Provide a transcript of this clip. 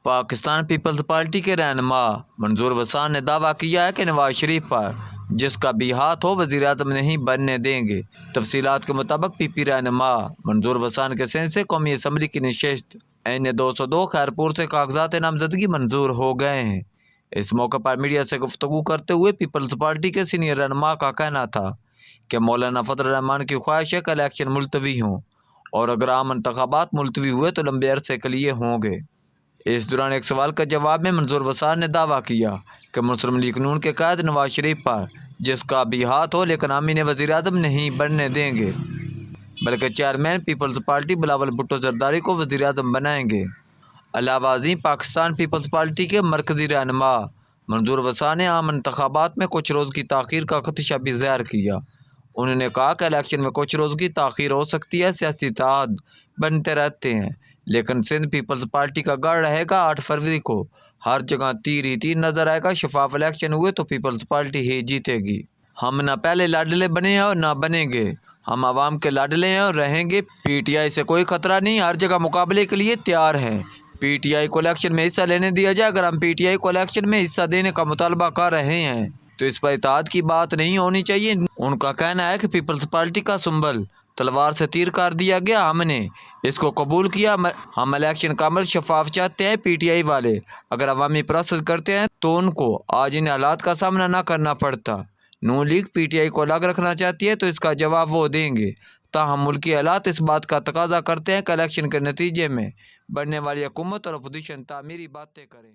Pakistan Peoples party کے رہنما منظور وسان نے دعویٰ کیا ہے کہ نواز شریف پر جس کا بھی ہاتھ ہو وزیر اعظم نہیں بننے دیں گے۔ تفصیلات کے مطابق پی پی رہنما منظور وسان کے سین سے قومی اسمبلی کی نشست این 202 خیرپور سے کاغذات نامزدگی منظور ہو گئے ہیں۔ اس موقع پر میڈیا سے گفتگو کرتے ہوئے پیپلز پارٹی کے سینئر رہنما کا کہنا تھا کہ مولانا فضل الرحمان کی خواہش ہے کہ الیکشن ملتوی ہوں، اور اگر عام انتخابات ملتوی ہوئے تو لمبے عرصے کے لیے ہوں گے۔ اس دوران ایک سوال کے جواب میں منظور وسان نے دعویٰ کیا کہ مسلم لیگ نون کے قائد نواز شریف پر جس کا بھی ہاتھ ہو لیکن ہم انہیں وزیر اعظم نہیں بننے دیں گے، بلکہ چیئرمین پیپلز پارٹی بلاول بھٹو زرداری کو وزیر اعظم بنائیں گے۔ علاوہ ازیں پاکستان پیپلز پارٹی کے مرکزی رہنما منظور وسان نے عام انتخابات میں کچھ روز کی تاخیر کا خدشہ بھی ظاہر کیا۔ انہوں نے کہا کہ الیکشن میں کچھ روز کی تاخیر ہو سکتی ہے، سیاسی اتحاد بنتے رہتے ہیں، لیکن سندھ پیپلز پارٹی کا گڑھ رہے گا۔ 8 فروری کو ہر جگہ تیر ہی تیر نظر آئے گا۔ شفاف الیکشن ہوئے تو پیپلز پارٹی ہی جیتے گی۔ ہم نہ پہلے لاڈلے بنے ہیں اور نہ بنیں گے، ہم عوام کے لاڈلے ہیں اور رہیں گے۔ پی ٹی آئی سے کوئی خطرہ نہیں، ہر جگہ مقابلے کے لیے تیار ہے۔ پی ٹی آئی کو الیکشن میں حصہ لینے دیا جائے۔ اگر ہم پی ٹی آئی کو الیکشن میں حصہ دینے کا مطالبہ کر رہے ہیں تو اس پر اتحاد کی بات نہیں ہونی چاہیے۔ ان کا کہنا ہے کہ پیپلز پارٹی کا سنبل تلوار سے تیر کر دیا گیا، ہم نے اس کو قبول کیا۔ ہم الیکشن کا عمل شفاف چاہتے ہیں۔ پی ٹی آئی والے اگر عوامی پروسیس کرتے ہیں تو ان کو آج ان حالات کا سامنا نہ کرنا پڑتا۔ نون لیگ پی ٹی آئی کو الگ رکھنا چاہتی ہے تو اس کا جواب وہ دیں گے، تاہم ملکی حالات اس بات کا تقاضا کرتے ہیں کہ الیکشن کے نتیجے میں بننے والی حکومت اور اپوزیشن تعمیری باتیں کریں۔